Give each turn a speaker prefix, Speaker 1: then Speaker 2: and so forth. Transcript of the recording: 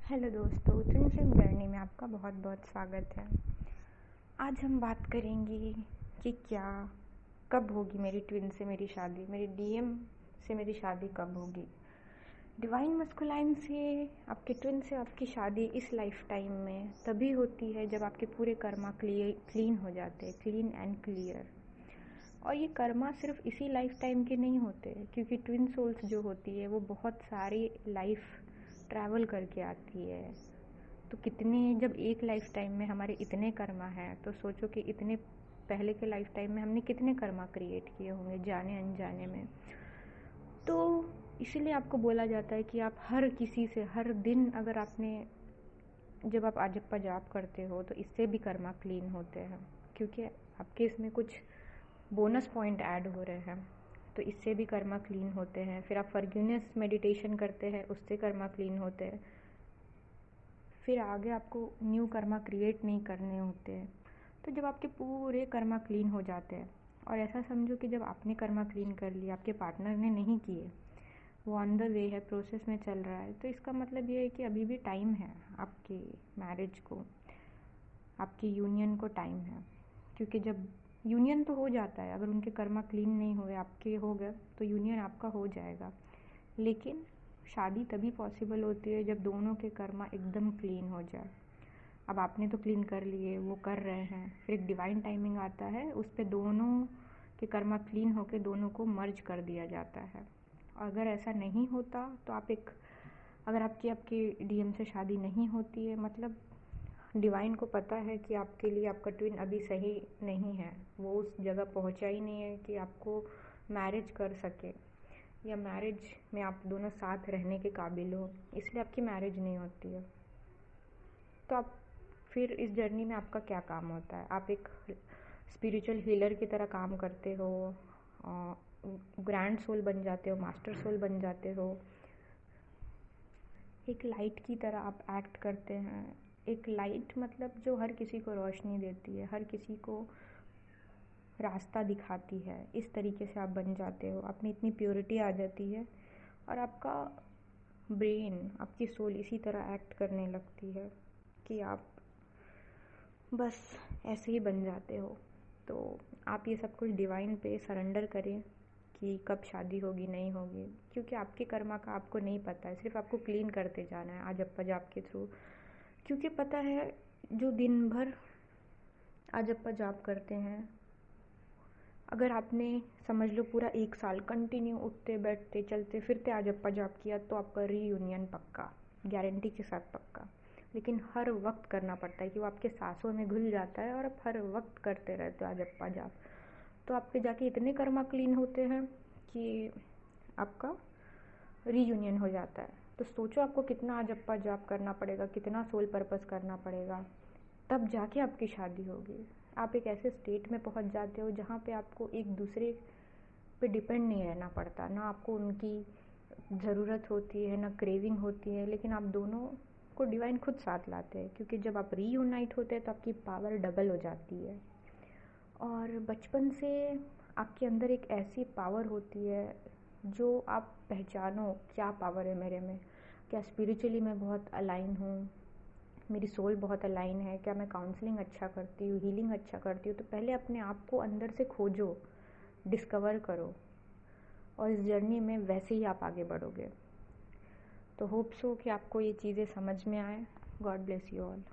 Speaker 1: Hello दोस्तों, twin flame journey में आपका बहुत बहुत स्वागत है। आज हम बात करेंगे कि कब होगी मेरी ट्विन से मेरी शादी, मेरी डीएम से मेरी शादी कब होगी। डिवाइन मस्कुलाइन से आपके ट्विन से आपकी शादी इस लाइफ टाइम में तभी होती है जब आपके पूरे कर्मा क्लीन हो जाते हैं, क्लीन एंड क्लियर। और ये कर्मा सिर्फ इसी लाइफ टाइम के नहीं होते, क्योंकि ट्विन सोल्स जो होती है वो बहुत सारी लाइफ ट्रैवल करके आती है। तो कितने, जब एक लाइफ टाइम में हमारे इतने कर्मा हैं, तो सोचो कि इतने पहले के लाइफ टाइम में हमने कितने कर्मा क्रिएट किए होंगे जाने अनजाने में। तो इसीलिए आपको बोला जाता है कि आप हर किसी से हर दिन, अगर आपने, जब आप आजप्पा जाप करते हो तो इससे भी कर्मा क्लीन होते हैं, क्योंकि आपके इसमें कुछ बोनस पॉइंट ऐड हो रहे हैं, तो इससे भी कर्मा क्लीन होते हैं। फिर आप फॉरगिवनेस मेडिटेशन करते हैं, उससे कर्मा क्लीन होते हैं। फिर आगे आपको न्यू कर्मा क्रिएट नहीं करने होते हैं। तो जब आपके पूरे कर्मा क्लीन हो जाते हैं, और ऐसा समझो कि जब आपने कर्मा क्लीन कर लिया, आपके पार्टनर ने नहीं किए, वो ऑन द वे है, प्रोसेस में चल रहा है, तो इसका मतलब ये है कि अभी भी टाइम है आपकी मैरिज को, आपकी यूनियन को टाइम है। क्योंकि जब यूनियन तो हो जाता है, अगर उनके कर्मा क्लीन नहीं हुए, आपके हो गए, तो यूनियन आपका हो जाएगा। लेकिन शादी तभी पॉसिबल होती है जब दोनों के कर्मा एकदम क्लीन हो जाए। अब आपने तो क्लीन कर लिए, वो कर रहे हैं, फिर एक डिवाइन टाइमिंग आता है, उस पर दोनों के कर्मा क्लीन होकर दोनों को मर्ज कर दिया जाता है। अगर ऐसा नहीं होता तो अगर आपकी डीएम से शादी नहीं होती है, मतलब डिवाइन को पता है कि आपके लिए आपका ट्विन अभी सही नहीं है, वो उस जगह पहुंचा ही नहीं है कि आपको मैरिज कर सके, या मैरिज में आप दोनों साथ रहने के काबिल हो, इसलिए आपकी मैरिज नहीं होती है। तो आप फिर इस जर्नी में आपका क्या काम होता है? आप एक स्पिरिचुअल हीलर की तरह काम करते हो, ग्रैंड सोल बन जाते हो, मास्टर सोल बन जाते हो, एक लाइट की तरह आप एक्ट करते हैं। एक लाइट मतलब जो हर किसी को रोशनी देती है, हर किसी को रास्ता दिखाती है, इस तरीके से आप बन जाते हो। आप में इतनी प्योरिटी आ जाती है, और आपका ब्रेन, आपकी सोल इसी तरह एक्ट करने लगती है कि आप बस ऐसे ही बन जाते हो। तो आप ये सब कुछ डिवाइन पे सरेंडर करें कि कब शादी होगी नहीं होगी, क्योंकि आपके कर्मा का आपको नहीं पता है, सिर्फ आपको क्लीन करते जाना है आजप्पा जाप के थ्रू। क्योंकि पता है, जो दिन भर आजप्पा जाप करते हैं, अगर आपने समझ लो पूरा 1 साल कंटिन्यू उठते बैठते चलते फिरते आजप्पा जाप किया, तो आपका रीयूनियन पक्का, गारंटी के साथ पक्का। लेकिन हर वक्त करना पड़ता है कि वो आपके सांसों में घुल जाता है, और आप हर वक्त करते रहते हो आजप्पा जाप। तो आपके जाके इतने कर्मा क्लीन होते हैं कि आपका रीयूनियन हो जाता है। तो सोचो आपको कितना आजप्पा जाप करना पड़ेगा, कितना सोल पर्पस करना पड़ेगा, तब जाके आपकी शादी होगी। आप एक ऐसे स्टेट में पहुंच जाते हो जहाँ पे आपको एक दूसरे पे डिपेंड नहीं रहना पड़ता, ना आपको उनकी ज़रूरत होती है, ना क्रेविंग होती है, लेकिन आप दोनों को डिवाइन खुद साथ लाते हैं। क्योंकि जब आप रीयूनाइट होते हैं तो आपकी पावर डबल हो जाती है। और बचपन से आपके अंदर एक ऐसी पावर होती है जो आप पहचानो, क्या पावर है मेरे में, क्या स्पिरिचुअली मैं बहुत अलाइन हूँ, मेरी सोल बहुत अलाइन है, क्या मैं काउंसलिंग अच्छा करती हूँ, हीलिंग अच्छा करती हूँ। तो पहले अपने आप को अंदर से खोजो, डिस्कवर करो, और इस जर्नी में वैसे ही आप आगे बढ़ोगे। तो होप सो कि आपको ये चीज़ें समझ में आए। God bless you all.